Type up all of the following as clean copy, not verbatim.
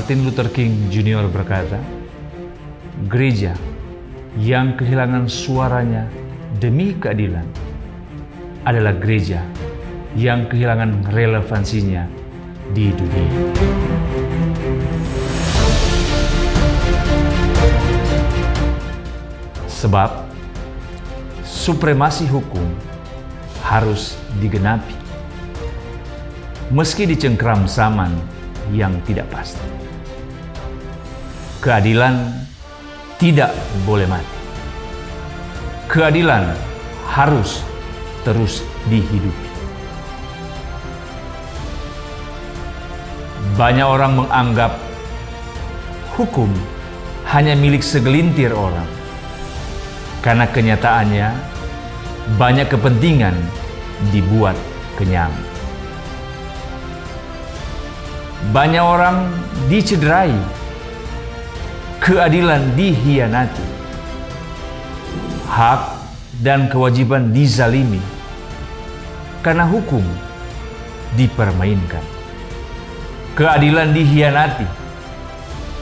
Martin Luther King Jr. berkata, gereja yang kehilangan suaranya demi keadilan adalah gereja yang kehilangan relevansinya di dunia. Sebab supremasi hukum harus digenapi, meski dicengkram zaman yang tidak pasti. Keadilan tidak boleh mati. Keadilan harus terus dihidupi. Banyak orang menganggap hukum hanya milik segelintir orang, karena kenyataannya banyak kepentingan dibuat kenyang. Banyak orang dicederai, keadilan dihianati, hak dan kewajiban dizalimi, karena hukum dipermainkan. Keadilan dihianati,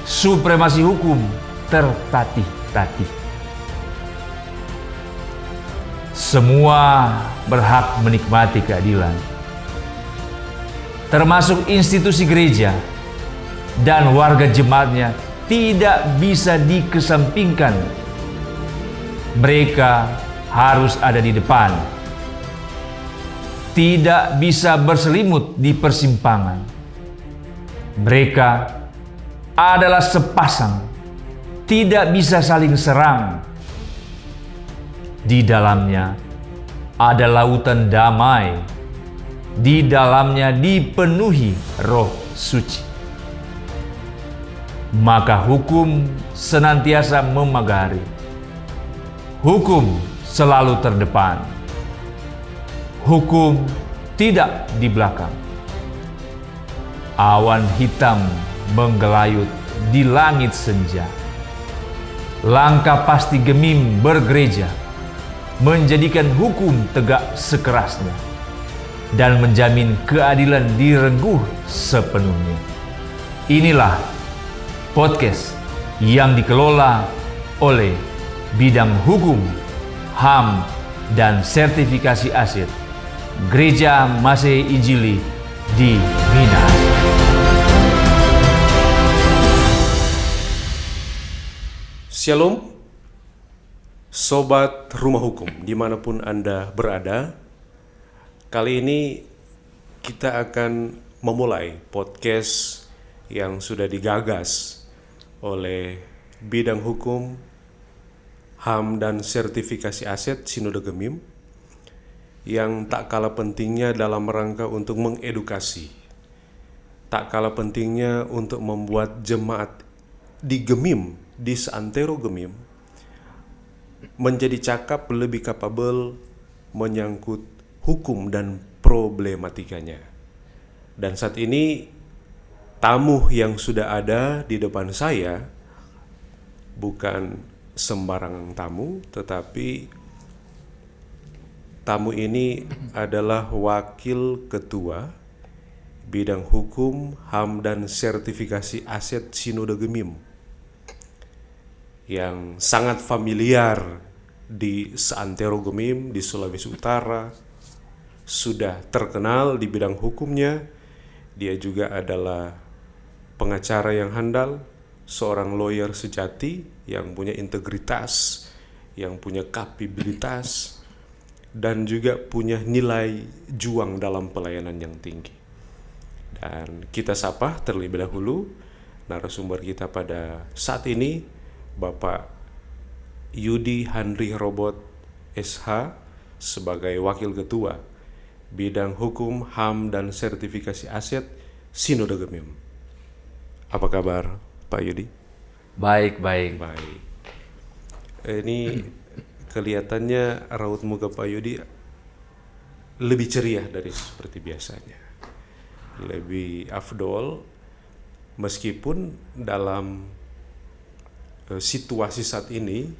supremasi hukum tertatih-tatih. Semua berhak menikmati keadilan, termasuk institusi gereja dan warga jemaatnya tidak bisa dikesampingkan. Mereka harus ada di depan, tidak bisa berselimut di persimpangan. Mereka adalah sepasang, tidak bisa saling serang. Di dalamnya ada lautan damai, di dalamnya dipenuhi Roh Suci. Maka hukum senantiasa memagari, hukum selalu terdepan, hukum tidak di belakang. Awan hitam menggelayut di langit senja. Langkah pasti gemim bergereja, menjadikan hukum tegak sekerasnya, dan menjamin keadilan direngguh sepenuhnya. Inilah podcast yang dikelola oleh Bidang Hukum, HAM, dan Sertifikasi Aset Gereja Masehi Injili di Minas. Shalom, Sobat Rumah Hukum, dimanapun Anda berada. Kali ini kita akan memulai podcast yang sudah digagas oleh Bidang Hukum, HAM, dan Sertifikasi Aset Sinode Gemim, yang tak kalah pentingnya dalam rangka untuk mengedukasi, tak kalah pentingnya untuk membuat jemaat di Gemim, di seantero Gemim, menjadi cakap lebih kapabel menyangkut hukum dan problematikanya. Dan saat ini tamu yang sudah ada di depan saya bukan sembarang tamu, tetapi tamu ini adalah Wakil Ketua Bidang Hukum, HAM, dan Sertifikasi Aset Sinode Gemim, yang sangat familiar di seantero Gemim di Sulawesi Utara, sudah terkenal di bidang hukumnya. Dia juga adalah pengacara yang handal, seorang lawyer sejati yang punya integritas, yang punya kapabilitas, dan juga punya nilai juang dalam pelayanan yang tinggi. Dan kita sapa terlebih dahulu narasumber kita pada saat ini, Bapak Yudi Handri Robot SH, sebagai Wakil Ketua Bidang Hukum, HAM, dan Sertifikasi Aset Sinode Gemim. Apa kabar Pak Yudi? Baik. Ini kelihatannya raut muka Pak Yudi lebih ceria dari seperti biasanya, lebih afdol, meskipun dalam situasi saat ini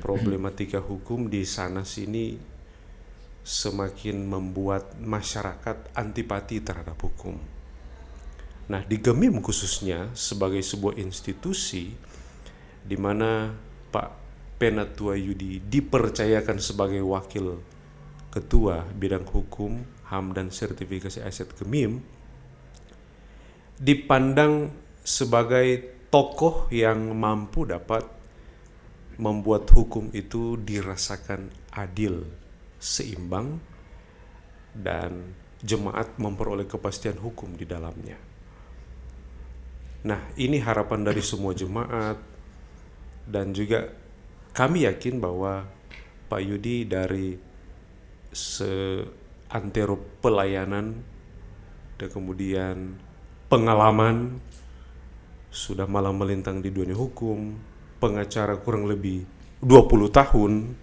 problematika hukum di sana sini semakin membuat masyarakat antipati terhadap hukum. Nah, di Gemim khususnya sebagai sebuah institusi di mana Pak Penatua Yudi dipercayakan sebagai wakil ketua bidang hukum, HAM dan sertifikasi aset Gemim, dipandang sebagai tokoh yang mampu dapat membuat hukum itu dirasakan adil, seimbang, dan jemaat memperoleh kepastian hukum di dalamnya. Nah, ini harapan dari semua jemaat, dan juga kami yakin bahwa Pak Yudi dari seantero pelayanan dan kemudian pengalaman, sudah malang melintang di dunia hukum, pengacara kurang lebih 20 tahun,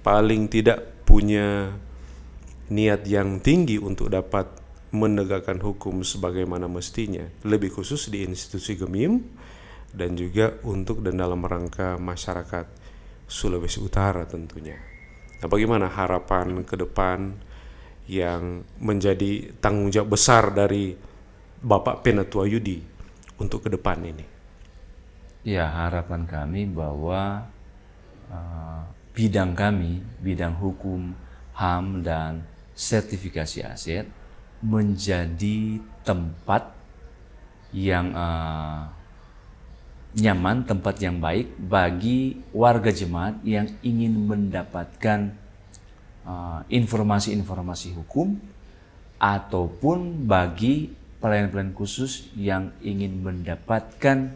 paling tidak punya niat yang tinggi untuk dapat menegakkan hukum sebagaimana mestinya, lebih khusus di institusi Gemim dan juga untuk dan dalam rangka masyarakat Sulawesi Utara tentunya. Nah, bagaimana harapan ke depan yang menjadi tanggung jawab besar dari Bapak Penatua Yudi untuk ke depan ini? Ya, harapan kami bahwa bidang kami, bidang hukum, HAM, dan sertifikasi aset menjadi tempat yang nyaman, tempat yang baik bagi warga jemaat yang ingin mendapatkan informasi-informasi hukum, ataupun bagi pelayan-pelayan khusus yang ingin mendapatkan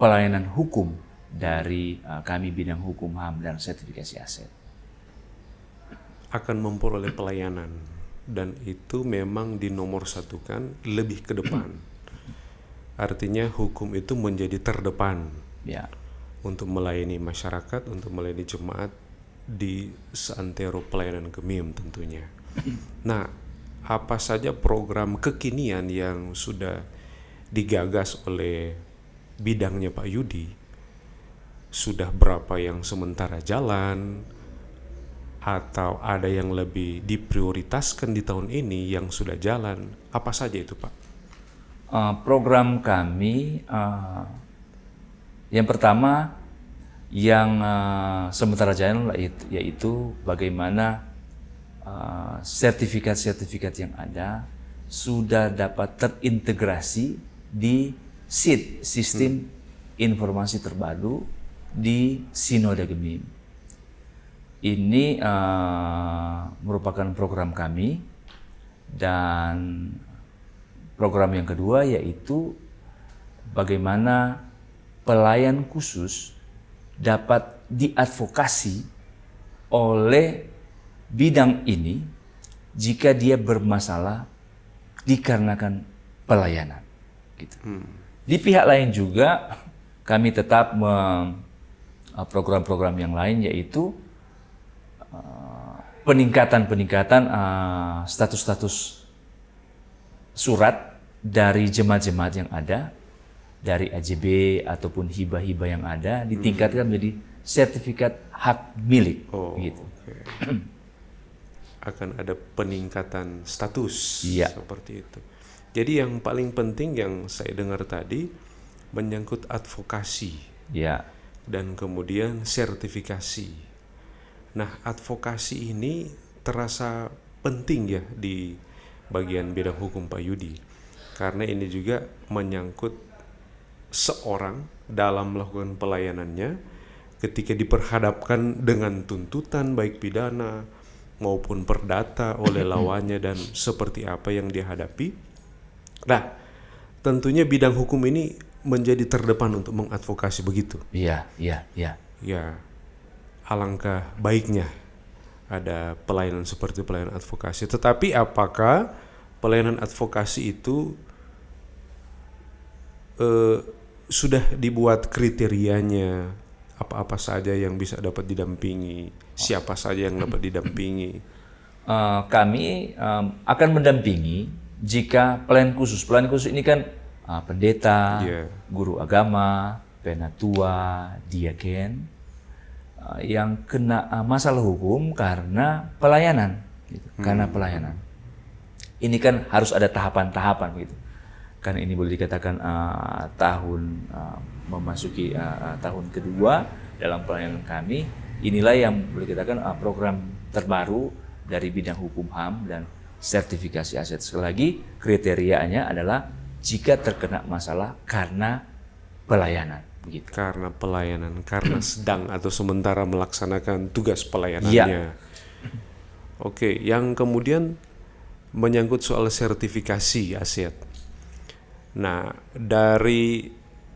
pelayanan hukum dari kami bidang hukum, HAM, dan sertifikasi aset. Akan memperoleh pelayanan, dan itu memang dinomorsatukan lebih ke depan. Artinya hukum itu menjadi terdepan, Ya. untuk melayani masyarakat, untuk melayani jemaat di seantero pelayanan Gemim tentunya. Nah, apa saja program kekinian yang sudah digagas oleh bidangnya Pak Yudi? Sudah berapa yang sementara jalan, atau ada yang lebih diprioritaskan di tahun ini yang sudah jalan? Apa saja itu, Pak? Program kami yang pertama yang sementara jalan yaitu bagaimana sertifikat-sertifikat yang ada sudah dapat terintegrasi di SID, Sistem Informasi Terpadu di Sinode Gemim. Ini merupakan program kami, dan program yang kedua yaitu bagaimana pelayan khusus dapat diadvokasi oleh bidang ini jika dia bermasalah dikarenakan pelayanan. Gitu. Di pihak lain juga kami tetap program-program yang lain yaitu peningkatan status-status surat dari jemaat-jemaat yang ada, dari AJB ataupun hibah-hibah yang ada, ditingkatkan menjadi sertifikat hak milik. Gitu. Okay. Akan ada peningkatan status, Iya. seperti itu. Jadi yang paling penting yang saya dengar tadi menyangkut advokasi, Ya. dan kemudian sertifikasi. Nah, advokasi ini terasa penting ya di bagian bidang hukum Pak Yudi, karena ini juga menyangkut seorang dalam melakukan pelayanannya ketika diperhadapkan dengan tuntutan baik pidana maupun perdata oleh lawannya dan seperti apa yang dia hadapi. Nah, tentunya bidang hukum ini menjadi terdepan untuk mengadvokasi begitu. Iya. Ya, alangkah baiknya ada pelayanan seperti pelayanan advokasi. Tetapi apakah pelayanan advokasi itu sudah dibuat kriterianya, apa-apa saja yang bisa dapat didampingi, siapa saja yang dapat didampingi? Kami akan mendampingi jika pelayan khusus ini kan pendeta, guru agama, penatua, diaken, yang kena masalah hukum karena pelayanan, gitu. Karena pelayanan. Ini kan harus ada tahapan-tahapan begitu. Karena ini boleh dikatakan memasuki tahun kedua dalam pelayanan kami. Inilah yang boleh dikatakan program terbaru dari bidang hukum HAM dan sertifikasi aset. Sekali lagi kriterianya adalah jika terkena masalah karena pelayanan. Begitu. Karena pelayanan, karena sedang atau sementara melaksanakan tugas pelayanannya. Oke, yang kemudian menyangkut soal sertifikasi aset. Nah, dari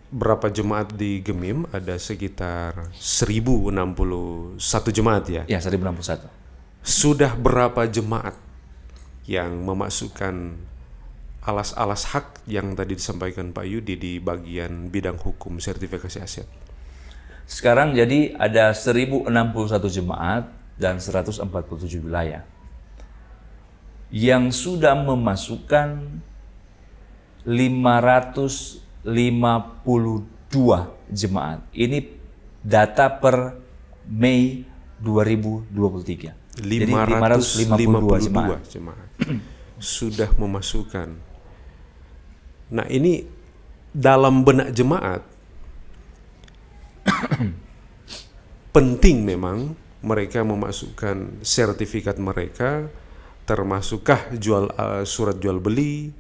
berapa jemaat di Gemim ada sekitar 1061 jemaat ya? Ya, 1061. Sudah berapa jemaat yang memasukkan alas-alas hak yang tadi disampaikan Pak Yudi di bagian bidang hukum sertifikasi aset? Sekarang jadi ada 1061 jemaat dan 147 wilayah yang sudah memasukkan 552 jemaat. Ini data per Mei 2023. Jadi 552 jemaat sudah memasukkan. Nah, ini dalam benak jemaat penting memang mereka memasukkan sertifikat mereka, termasukkah surat jual beli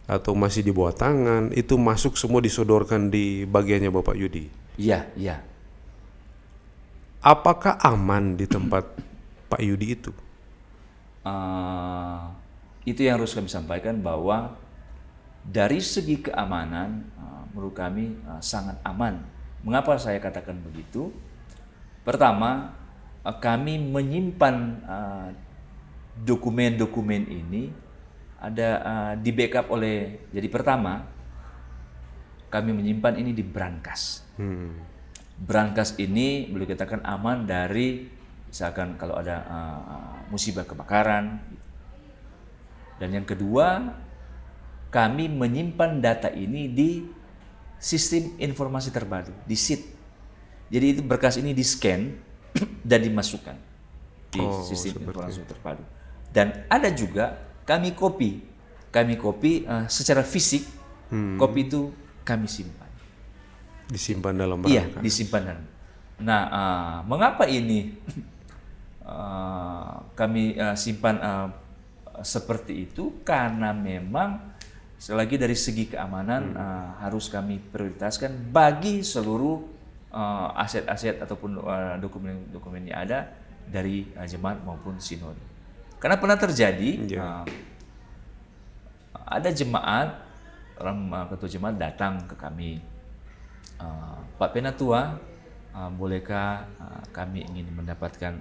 atau masih di bawah tangan, itu masuk semua disodorkan di bagiannya Bapak Yudi. Iya, iya. Apakah aman di tempat Pak Yudi itu? Itu yang harus kami sampaikan, bahwa dari segi keamanan menurut kami sangat aman. Mengapa saya katakan begitu? Pertama, kami menyimpan dokumen-dokumen ini ada di backup oleh, jadi pertama kami menyimpan ini di brankas. Brankas ini boleh dikatakan aman dari misalkan kalau ada musibah kebakaran. Dan yang kedua, kami menyimpan data ini di sistem informasi terpadu, di SIT. Jadi itu berkas ini di-scan dan dimasukkan di sistem informasi terpadu. Dan ada juga kami copy secara fisik, kopi itu kami simpan. Disimpan dalam brankas. Iya, disimpan. Nah, mengapa ini kami simpan seperti itu? Karena memang selagi dari segi keamanan harus kami prioritaskan bagi seluruh aset-aset ataupun dokumen-dokumen yang ada dari jemaat maupun sinode. Karena pernah terjadi ada jemaat, ketua jemaat datang ke kami, Pak Penatua, bolehkah kami ingin mendapatkan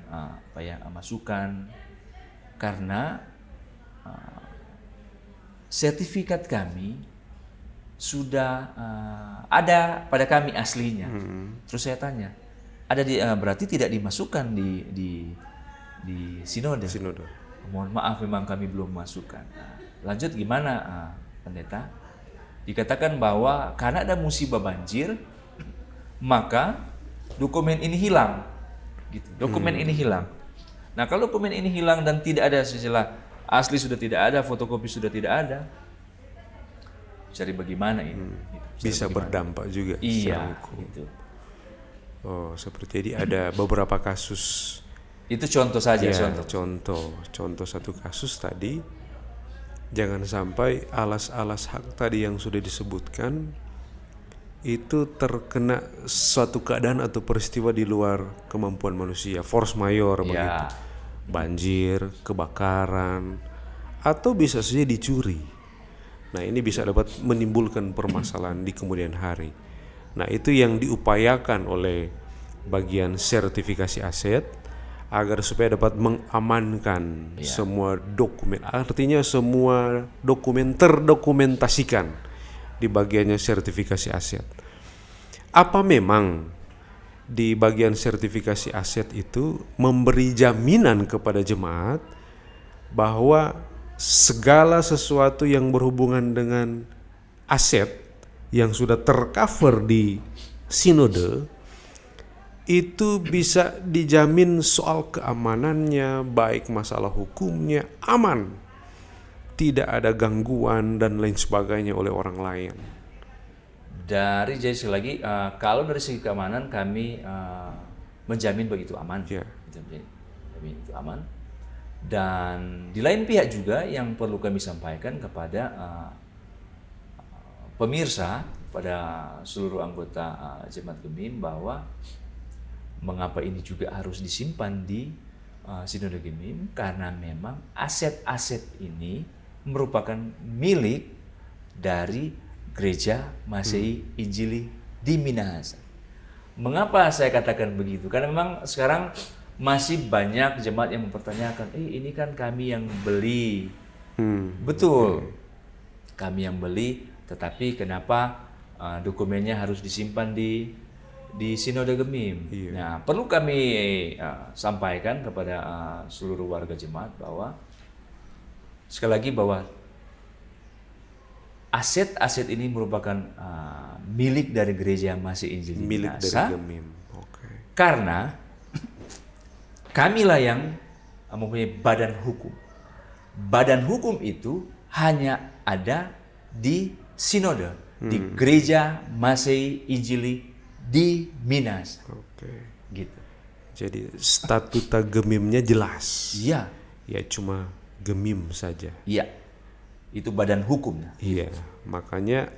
masukan karena sertifikat kami sudah ada pada kami aslinya. Terus saya tanya, ada berarti tidak dimasukkan di sinode? Mohon maaf, memang kami belum masukkan. Lanjut gimana, pendeta? Dikatakan bahwa karena ada musibah banjir, maka dokumen ini hilang. Gitu. Dokumen ini hilang. Nah, kalau dokumen ini hilang dan tidak ada sisilah asli sudah tidak ada, fotokopi sudah tidak ada, cari bagaimana ini? Gitu. Bisa berdampak juga. Iya. Gitu. Oh, seperti ini ada beberapa kasus. Itu contoh saja. Ya, contoh satu kasus tadi. Jangan sampai alas-alas hak tadi yang sudah disebutkan itu terkena suatu keadaan atau peristiwa di luar kemampuan manusia, force majeure begitu. Banjir, kebakaran, atau bisa saja dicuri. Nah, ini bisa dapat menimbulkan permasalahan di kemudian hari. Nah, itu yang diupayakan oleh bagian sertifikasi aset agar supaya dapat mengamankan semua dokumen. Artinya semua dokumen terdokumentasikan di bagiannya sertifikasi aset. Apa memang di bagian sertifikasi aset itu memberi jaminan kepada jemaat bahwa segala sesuatu yang berhubungan dengan aset yang sudah tercover di sinode itu bisa dijamin soal keamanannya, baik masalah hukumnya aman. tidak ada gangguan dan lain sebagainya oleh orang lain. Jadi sekali lagi, kalau dari segi keamanan kami menjamin begitu aman. Ya. Jamin itu aman. Dan di lain pihak juga yang perlu kami sampaikan kepada pemirsa, pada seluruh anggota Jemaat Gemim, bahwa mengapa ini juga harus disimpan di Sinode Gemim, karena memang aset-aset ini merupakan milik dari Gereja Masehi Injili di Minahasa. Mengapa saya katakan begitu? Karena memang sekarang masih banyak jemaat yang mempertanyakan, ini kan kami yang beli. Betul, kami yang beli, tetapi kenapa dokumennya harus disimpan di Sinode Gemim? Nah, perlu kami sampaikan kepada seluruh warga jemaat bahwa sekali lagi bahwa aset-aset ini merupakan milik dari Gereja Masehi Injili di Milik Minahasa, dari Gemim. Oke. karena kamilah yang mempunyai badan hukum. Badan hukum itu hanya ada di Sinode, di Gereja Masehi Injili di Minahasa. Oke. Gitu. Jadi statuta Gemimnya jelas. Iya, Ya cuma Gemim saja. iya. Itu badan hukumnya. Iya, makanya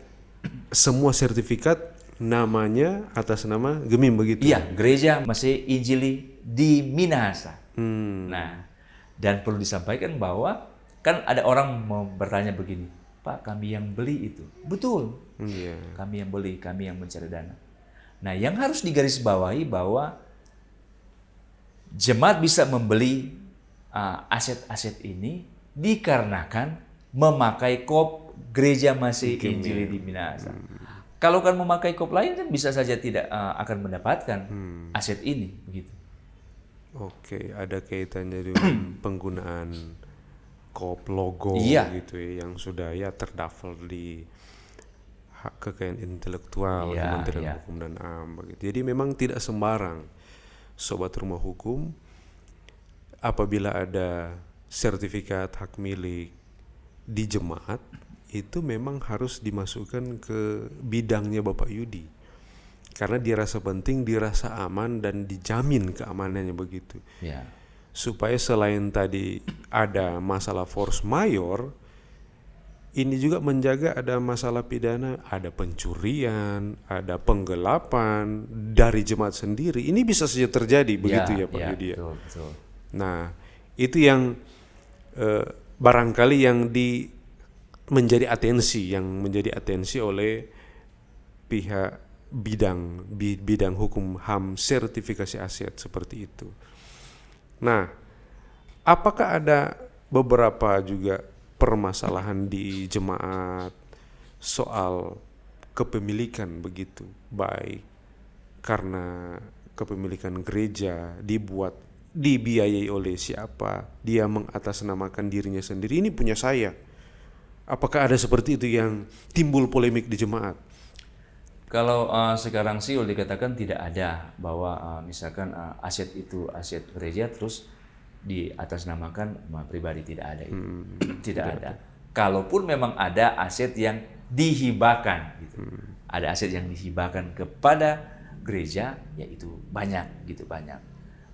semua sertifikat namanya atas nama Gemim begitu. Iya, Gereja Masehi Injili di Minahasa. Nah, dan perlu disampaikan bahwa kan ada orang mau bertanya begini, Pak, kami yang beli itu. Betul, Iya. kami yang beli, kami yang mencari dana. Nah, yang harus digarisbawahi bahwa jemaat bisa membeli aset-aset ini dikarenakan memakai kop Gereja Masehi Injili di Minahasa. Kalau kan memakai kop lain kan bisa saja tidak akan mendapatkan aset ini, begitu. Oke, ada kaitannya dengan penggunaan kop logo Iya. gitu ya, yang sudah ya terdaftar di hak kekayaan intelektual Iya, Kementerian iya. Hukum dan HAM begitu. Jadi memang tidak sembarang sobat rumah hukum apabila ada sertifikat hak milik di jemaat itu memang harus dimasukkan ke bidangnya Bapak Yudi, karena dirasa penting, dirasa aman dan dijamin keamanannya begitu, Ya. supaya selain tadi ada masalah force majeure, ini juga menjaga ada masalah pidana, ada pencurian, ada penggelapan dari jemaat sendiri. Ini bisa saja terjadi begitu ya Pak Yudi ya. Betul, betul. Nah, itu yang barangkali yang menjadi atensi oleh pihak bidang hukum HAM sertifikasi aset seperti itu. Nah, apakah ada beberapa juga permasalahan di jemaat soal kepemilikan begitu, baik karena kepemilikan gereja dibiayai oleh siapa, dia mengatasnamakan dirinya sendiri, ini punya saya. Apakah ada seperti itu yang timbul polemik di jemaat? Kalau sekarang sih boleh dikatakan tidak ada bahwa misalkan aset itu aset gereja terus diatasnamakan pribadi, tidak ada itu. Tidak ada. Kalaupun memang ada aset yang dihibahkan gitu. Ada aset yang dihibahkan kepada gereja, yaitu banyak gitu, banyak.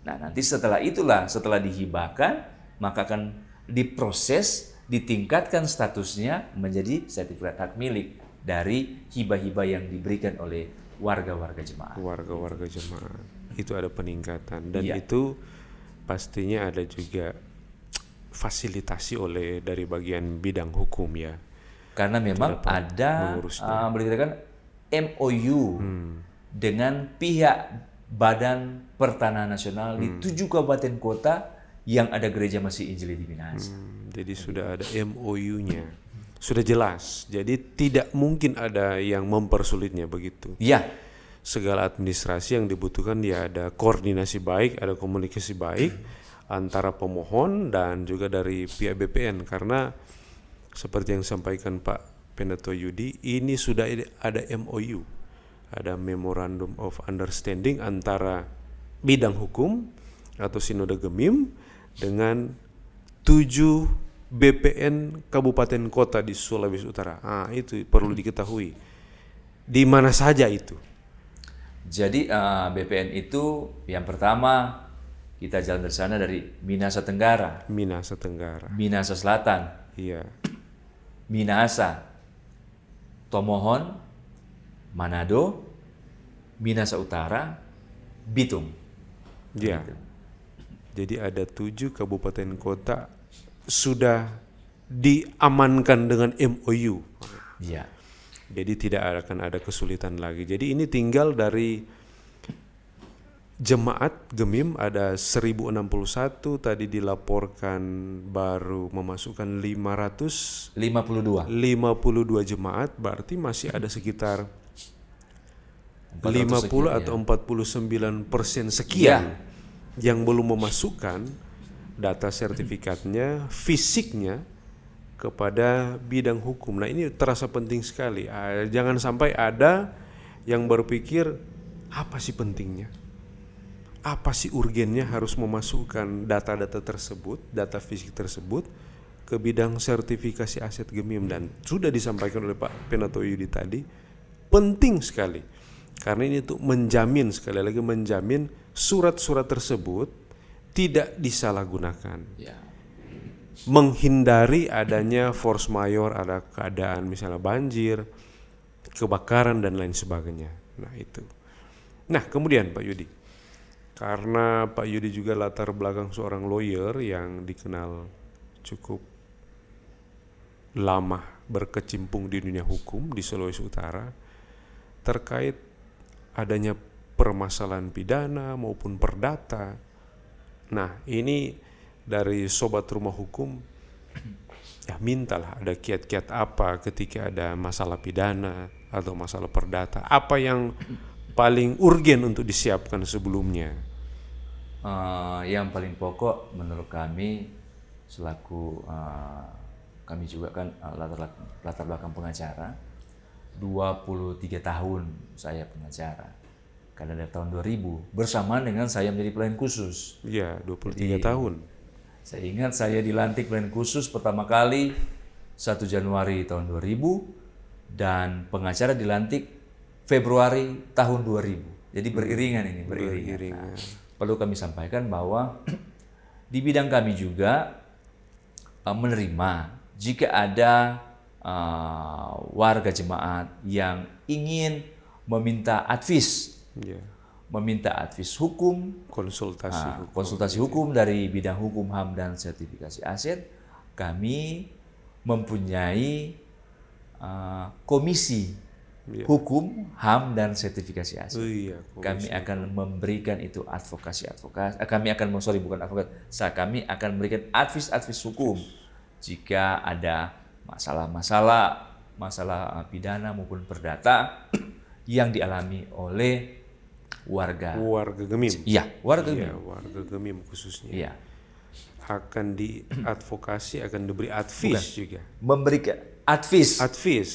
Nah, nanti setelah dihibahkan maka akan diproses, ditingkatkan statusnya menjadi sertifikat hak milik dari hibah-hibah yang diberikan oleh warga-warga jemaat. Warga-warga jemaat itu ada peningkatan, dan Iya. itu pastinya ada juga fasilitasi oleh dari bagian bidang hukum ya. Karena memang ada boleh dikatakan MOU dengan pihak Badan Pertanahan Nasional di 7 kabupaten kota yang ada Gereja Masehi Injili di Minahasa. Jadi sudah ada MOU-nya, sudah jelas. Jadi tidak mungkin ada yang mempersulitnya begitu. Iya, Segala administrasi yang dibutuhkan ya ada koordinasi baik, ada komunikasi baik antara pemohon dan juga dari pihak BPN, karena seperti yang disampaikan Pak Pendeta Yudi, ini sudah ada MOU, ada Memorandum of Understanding antara bidang hukum atau Sinode Gemim dengan 7 BPN kabupaten kota di Sulawesi Utara. Itu perlu diketahui. Di mana saja itu? Jadi BPN itu yang pertama kita jalan dari sana dari Minahasa Tenggara, Minahasa Tenggara. Minahasa Selatan, Iya. Minahasa, Tomohon, Manado, Minahasa Utara, Bitung. Iya. Jadi ada 7 kabupaten kota sudah diamankan dengan MOU. Iya. Jadi tidak akan ada kesulitan lagi. Jadi ini tinggal dari jemaat Gemim ada 1061, tadi dilaporkan baru memasukkan 52. 52 jemaat, berarti masih ada sekitar 400 50 sekian, atau 49% sekian yang belum memasukkan data sertifikatnya, fisiknya kepada bidang hukum. Nah ini terasa penting sekali. Jangan sampai ada yang berpikir apa sih pentingnya? Apa sih urgennya harus memasukkan data-data tersebut, data fisik tersebut ke bidang sertifikasi aset Gemim. Dan sudah disampaikan oleh Pak Penato Yudi tadi, penting sekali. Karena ini tuh menjamin, sekali lagi menjamin surat-surat tersebut tidak disalahgunakan. Ya. Menghindari adanya force majeure, ada keadaan misalnya banjir, kebakaran dan lain sebagainya. Nah itu. Nah kemudian Pak Yudi, karena Pak Yudi juga latar belakang seorang lawyer yang dikenal cukup lama berkecimpung di dunia hukum di Sulawesi Utara, terkait adanya permasalahan pidana maupun perdata. Nah ini dari sobat rumah hukum, ya mintalah ada kiat-kiat apa ketika ada masalah pidana atau masalah perdata, apa yang paling urgen untuk disiapkan sebelumnya. Yang paling pokok menurut kami selaku kami juga kan latar belakang pengacara, 23 tahun saya pengacara. Karena dari tahun 2000 bersamaan dengan saya menjadi pelayan khusus. Iya, 23 tahun. Saya ingat saya dilantik pelayan khusus pertama kali 1 Januari tahun 2000 dan pengacara dilantik Februari tahun 2000. Jadi beriringan ini, beriringan. Nah, perlu kami sampaikan bahwa di bidang kami juga menerima jika ada warga jemaat yang ingin meminta advis, meminta advis hukum, konsultasi hukum dari bidang hukum, HAM dan sertifikasi aset, kami mempunyai komisi hukum, HAM dan sertifikasi aset. Kami akan memberikan itu advokasi, kami akan kami akan memberikan advis hukum jika ada masalah pidana maupun perdata yang dialami oleh warga Gemim. Iya, warga Gemim. Iya, warga Gemim khususnya. Iya. Akan diadvokasi, akan diberi advis juga. Memberikan advis,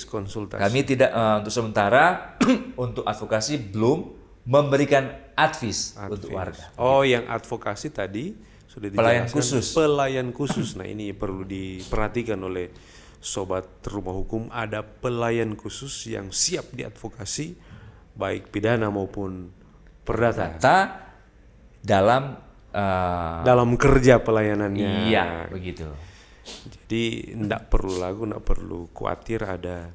konsultasi. Kami tidak untuk sementara untuk advokasi belum memberikan advis untuk warga. Oh, yang advokasi tadi sudah dijelaskan. Pelayan khusus. Nah, ini perlu diperhatikan oleh sobat rumah hukum, ada pelayan khusus yang siap diadvokasi baik pidana maupun perdata dalam kerja pelayanannya. Iya, begitu. Jadi tidak perlu khawatir, ada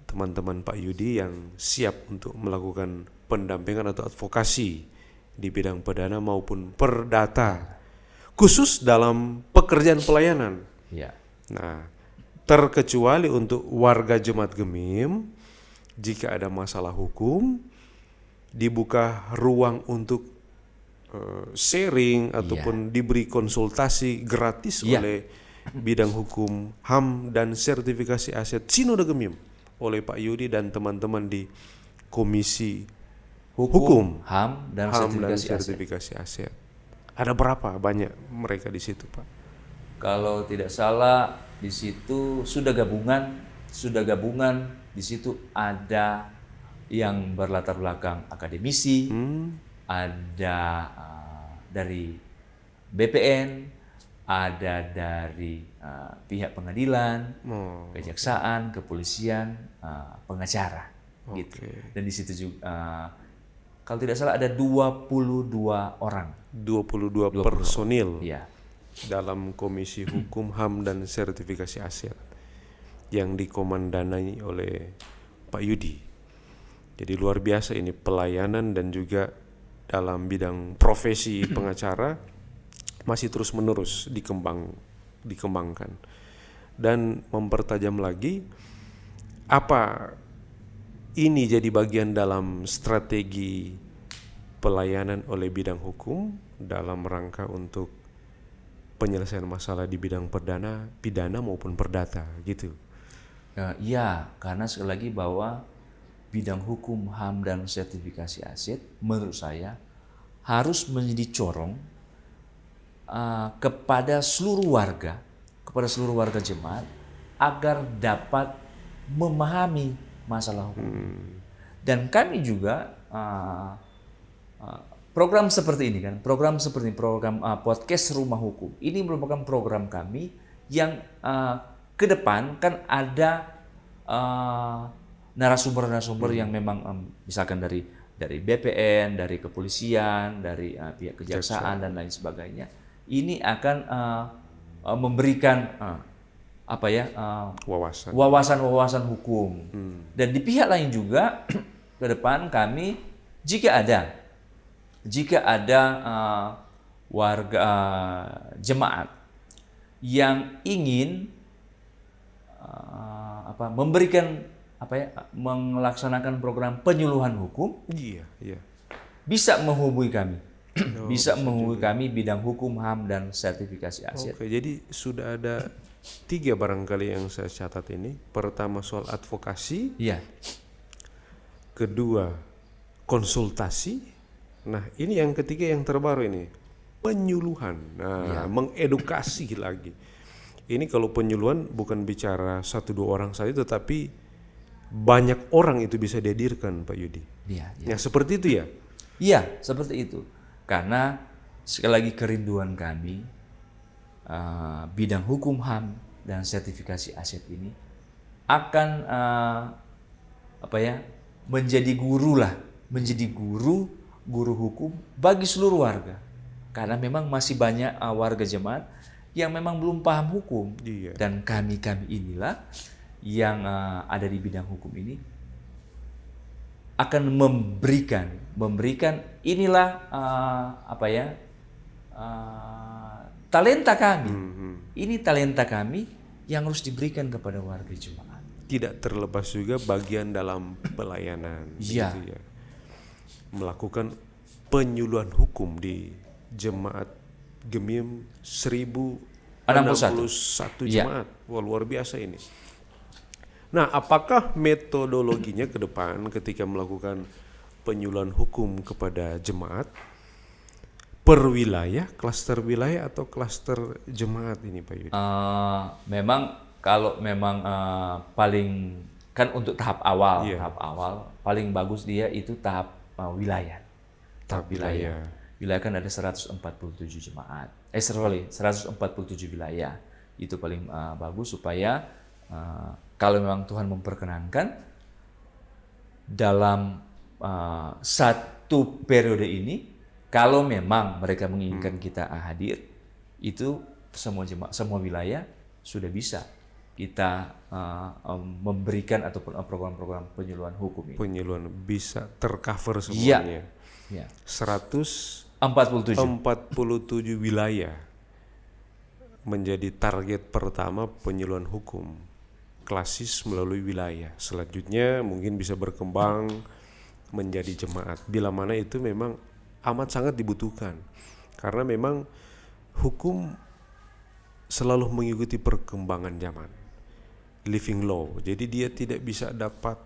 teman-teman Pak Yudi yang siap untuk melakukan pendampingan atau advokasi di bidang pidana maupun perdata, khusus dalam pekerjaan pelayanan. Iya. Nah, terkecuali untuk warga Jemaat Gemim, jika ada masalah hukum, dibuka ruang untuk sharing ataupun diberi konsultasi gratis oleh bidang hukum, HAM dan sertifikasi aset Sinode Gemim oleh Pak Yudi dan teman-teman di Komisi Hukum, HAM dan sertifikasi aset. Ada berapa banyak mereka di situ, Pak? Kalau tidak salah di situ sudah gabungan di situ ada yang berlatar belakang akademisi, ada dari BPN, ada dari pihak pengadilan, kejaksaan, kepolisian, pengacara, gitu. Dan di situ juga, kalau tidak salah ada 22 orang. 22 personil Iya. dalam Komisi Hukum, HAM, dan Sertifikasi Aset yang dikomandani oleh Pak Yudi. Jadi luar biasa ini pelayanan, dan juga dalam bidang profesi pengacara masih terus menerus dikembangkan dan mempertajam lagi. Apa ini jadi bagian dalam strategi pelayanan oleh bidang hukum dalam rangka untuk penyelesaian masalah di bidang pidana maupun perdata gitu. Iya, karena sekali lagi bahwa bidang hukum, HAM, dan sertifikasi aset menurut saya harus menjadi corong kepada seluruh warga jemaat agar dapat memahami masalah hukum. Dan kami juga program seperti ini kan, program podcast Rumah Hukum ini merupakan program kami yang ke depan kan ada narasumber-narasumber yang memang misalkan dari BPN, dari kepolisian, dari pihak kejaksaan dan lain sebagainya. Ini akan memberikan wawasan hukum. Dan di pihak lain juga ke depan kami jika ada warga jemaat yang ingin melaksanakan program penyuluhan hukum, bisa menghubungi kami. Menghubungi kami bidang hukum, HAM, dan sertifikasi aset. Oke, jadi sudah ada 3 barangkali yang saya catat ini. Pertama soal advokasi, kedua konsultasi. Nah, ini yang ketiga yang terbaru ini, penyuluhan. Nah, mengedukasi lagi. Ini kalau penyuluhan bukan bicara 1-2 orang saja, tetapi banyak orang itu bisa dihadirkan, Pak Yudi. Ya, seperti itu ya? Iya, seperti itu. Karena sekali lagi kerinduan kami bidang hukum, HAM, dan sertifikasi aset ini akan menjadi guru hukum bagi seluruh warga. Karena memang masih banyak warga jemaat yang memang belum paham hukum. Dan kami inilah yang ada di bidang hukum ini akan memberikan inilah talenta kami. Ini talenta kami yang harus diberikan kepada warga jemaat. Tidak terlepas juga bagian dalam pelayanan. Iya. Gitu ya. Melakukan penyuluhan hukum di jemaat Gemim 1061 jemaat. Wah, luar biasa ini. Nah, apakah metodologinya ke depan ketika melakukan penyuluhan hukum kepada jemaat per wilayah, klaster wilayah atau klaster jemaat ini, Pak Yudi? Memang kalau paling kan untuk tahap awal paling bagus dia itu tahap wilayah. Tahap wilayah. Wilayah kan ada 147 jemaat. 147 wilayah. Itu paling bagus supaya kalau memang Tuhan memperkenankan dalam satu periode ini, kalau memang mereka menginginkan kita hadir, itu semua wilayah sudah bisa kita memberikan ataupun program-program penyuluhan hukum ini. Penyuluhan bisa tercover semuanya. Iya. 147 wilayah menjadi target pertama penyuluhan hukum klasis melalui wilayah. Selanjutnya mungkin bisa berkembang menjadi jemaat. Bila mana itu memang amat sangat dibutuhkan. Karena memang hukum selalu mengikuti perkembangan zaman. Living law. Jadi dia tidak bisa dapat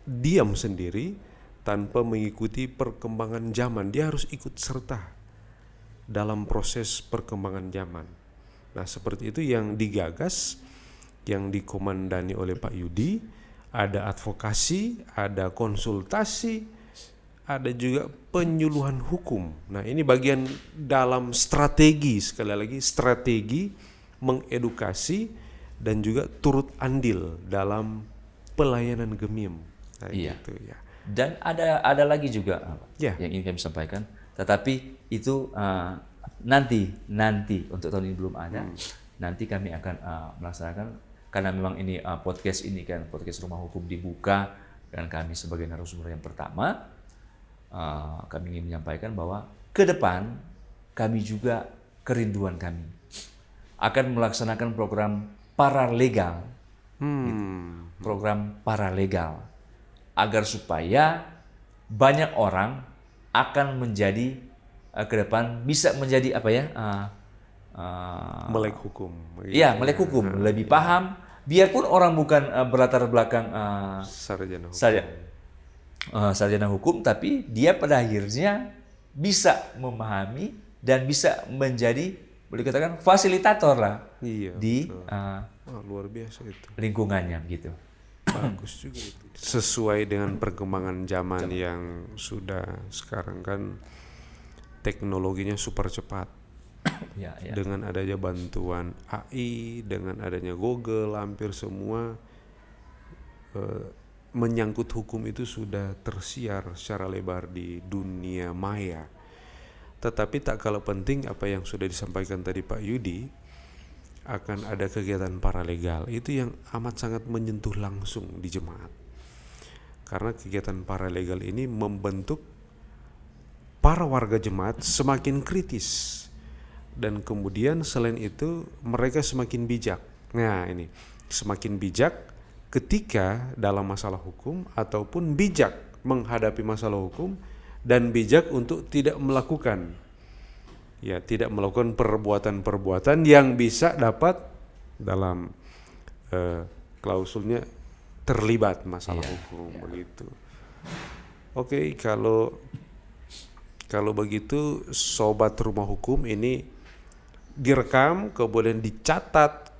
diam sendiri tanpa mengikuti perkembangan zaman. Dia harus ikut serta dalam proses perkembangan zaman. Nah, seperti itu yang digagas, yang dikomandani oleh Pak Yudi. Ada advokasi, ada konsultasi, ada juga penyuluhan hukum. Nah, ini bagian dalam strategi, sekali lagi strategi mengedukasi dan juga turut andil dalam pelayanan Gemim. Nah, Iya. gitu ya. Dan ada lagi juga Ya. yang ingin kami sampaikan, tetapi itu nanti untuk tahun ini belum ada. Nanti kami akan melaksanakan, karena memang ini podcast ini kan podcast Rumah Hukum dibuka dan kami sebagai narasumber yang pertama, kami ingin menyampaikan bahwa ke depan kami juga kerinduan kami akan melaksanakan program paralegal, program paralegal, agar supaya banyak orang akan menjadi ke depan bisa menjadi apa ya? Melek hukum. Iya, melek hukum, lebih paham. Biarpun orang bukan berlatar belakang Sarjana hukum. sarjana hukum, tapi dia pada akhirnya bisa memahami dan bisa menjadi, boleh dikatakan fasilitator lah Iya, di luar biasa itu. lingkungannya gitu. Bagus juga itu. Sesuai dengan perkembangan zaman yang sudah sekarang kan teknologinya super cepat. Ya, ya. Dengan adanya bantuan AI, dengan adanya Google, hampir semua menyangkut hukum itu sudah tersiar secara lebar di dunia maya. Tetapi tak kalah penting apa yang sudah disampaikan tadi Pak Yudi, akan ada kegiatan paralegal. Itu yang amat sangat menyentuh langsung di jemaat. Karena kegiatan paralegal ini membentuk para warga jemaat semakin kritis. Dan kemudian selain itu mereka semakin bijak. Nah ini, semakin bijak ketika dalam masalah hukum ataupun bijak menghadapi masalah hukum dan bijak untuk tidak melakukan perbuatan-perbuatan yang bisa dapat dalam klausulnya terlibat masalah hukum begitu. Oke, kalau begitu sobat Rumah Hukum ini direkam, kemudian dicatat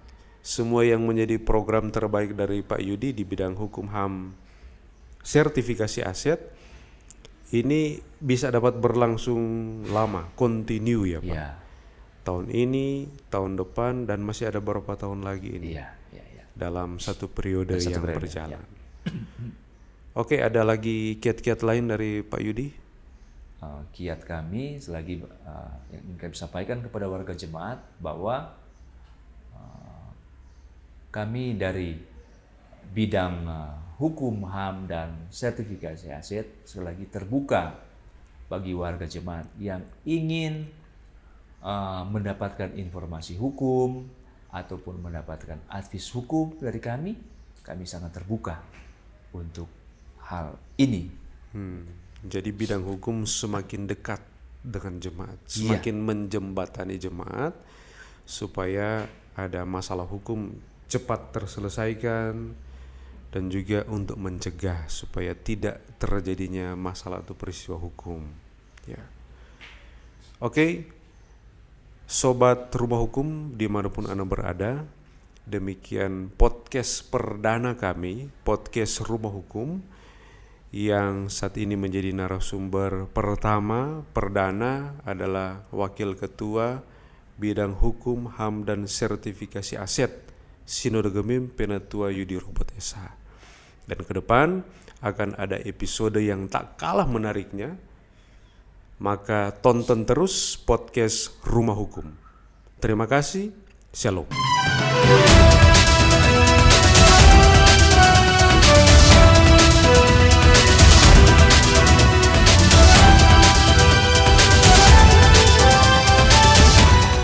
semua yang menjadi program terbaik dari Pak Yudi di bidang hukum HAM sertifikasi aset ini bisa dapat berlangsung lama, continue ya Pak. Ya. Tahun ini, tahun depan, dan masih ada beberapa tahun lagi ini. Iya, iya, iya. Dalam satu periode Satu yang periode, berjalan. Oke, ada lagi kiat-kiat lain dari Pak Yudi? Kiat kami selagi yang ingin kami sampaikan kepada warga jemaat bahwa kami dari bidang hukum HAM dan sertifikasi aset selagi terbuka bagi warga jemaat yang ingin mendapatkan informasi hukum ataupun mendapatkan advies hukum dari kami sangat terbuka untuk hal ini. Jadi bidang hukum semakin dekat dengan jemaat, semakin menjembatani jemaat supaya ada masalah hukum cepat terselesaikan dan juga untuk mencegah supaya tidak terjadinya masalah atau peristiwa hukum. Ya. Oke, sobat Rumah Hukum dimanapun Anda berada, demikian podcast perdana kami, podcast Rumah Hukum, yang saat ini menjadi narasumber pertama perdana adalah Wakil Ketua Bidang Hukum, HAM dan Sertifikasi Aset Sinode Gemim Penatua Yudi Robert SH. Dan ke depan akan ada episode yang tak kalah menariknya. Maka tonton terus podcast Rumah Hukum. Terima kasih. Shalom.